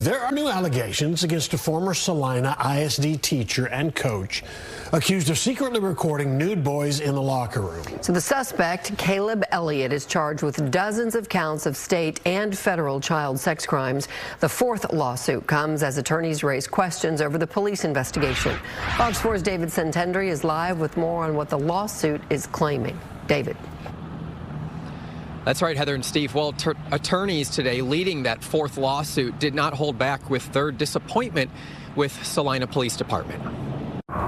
There are new allegations against a former Celina ISD teacher and coach accused of secretly recording nude boys in the locker room. So the suspect, Caleb Elliott, is charged with dozens of counts of state and federal child sex crimes. The fourth lawsuit comes as attorneys raise questions over the police investigation. Fox 4's David Santendry is live with more on what the lawsuit is claiming. David. That's right, Heather and Steve. Well, attorneys today leading that fourth lawsuit did not hold back with their disappointment with Celina Police Department.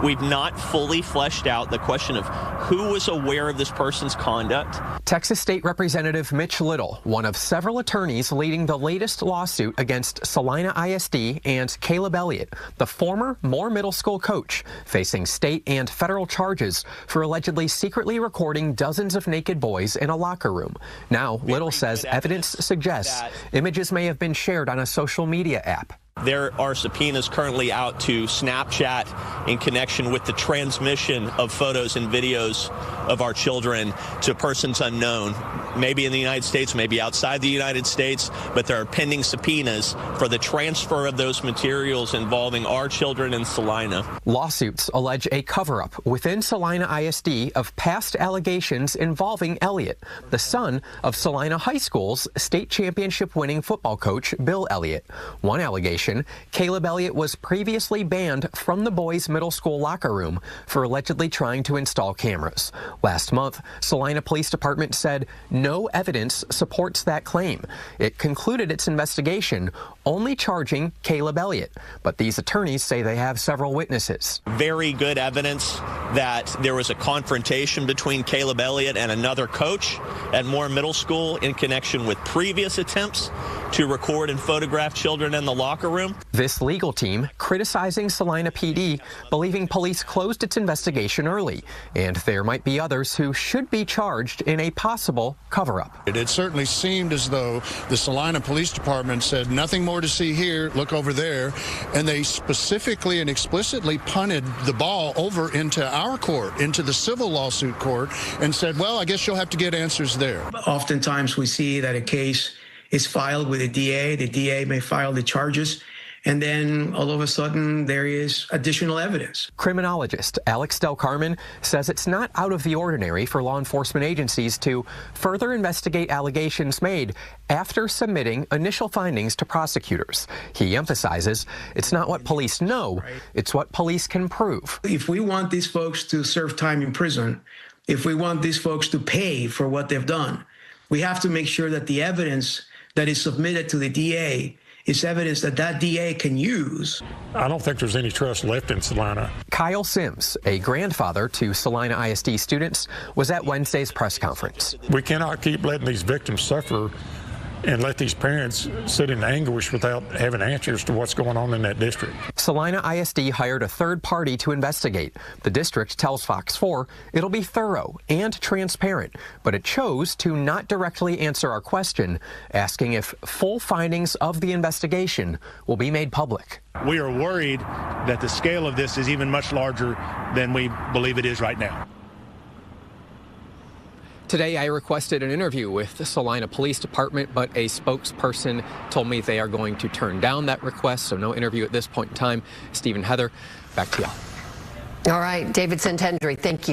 We've not fully fleshed out the question of who was aware of this person's conduct. Texas State Representative Mitch Little, one of several attorneys leading the latest lawsuit against Celina ISD and Caleb Elliott, the former Moore Middle School coach, facing state and federal charges for allegedly secretly recording dozens of naked boys in a locker room. Now, Little says evidence suggests images may have been shared on a social media app. There are subpoenas currently out to Snapchat in connection with the transmission of photos and videos of our children to persons unknown, maybe in the United States, maybe outside the United States, but there are pending subpoenas for the transfer of those materials involving our children in Celina. Lawsuits allege a cover-up within Celina ISD of past allegations involving Elliott, the son of Celina High School's state championship-winning football coach Bill Elliott. One allegation, Caleb Elliott was previously banned from the boys' middle school locker room for allegedly trying to install cameras. Last month, Celina Police Department said no evidence supports that claim. It concluded its investigation, only charging Caleb Elliott. But these attorneys say they have several witnesses. Very good evidence that there was a confrontation between Caleb Elliott and another coach at Moore Middle School in connection with previous attempts to record and photograph children in the locker room. This legal team criticizing Celina PD, believing police closed its investigation early, and there might be others who should be charged in a possible cover-up. It certainly seemed as though the Celina Police Department said nothing more to see here, look over there, and they specifically and explicitly punted the ball over into our court, into the civil lawsuit court, and said, well, I guess you'll have to get answers there. Oftentimes we see that a case is filed with the DA may file the charges, and then all of a sudden there is additional evidence. Criminologist Alex Del Carmen says it's not out of the ordinary for law enforcement agencies to further investigate allegations made after submitting initial findings to prosecutors. He emphasizes it's not what police know, it's what police can prove. If we want these folks to serve time in prison, if we want these folks to pay for what they've done, we have to make sure that the evidence that is submitted to the DA is evidence that that DA can use. I don't think there's any trust left in Celina. Kyle Sims, a grandfather to Celina ISD students, was at Wednesday's press conference. We cannot keep letting these victims suffer and let these parents sit in anguish without having answers to what's going on in that district. Celina ISD hired a third party to investigate. The district tells Fox 4 it'll be thorough and transparent, but it chose to not directly answer our question, asking if full findings of the investigation will be made public. We are worried that the scale of this is even much larger than we believe it is right now. Today, I requested an interview with the Celina Police Department, but a spokesperson told me they are going to turn down that request, so no interview at this point in time. Steve and Heather, back to y'all. All right, David Santendry, thank you.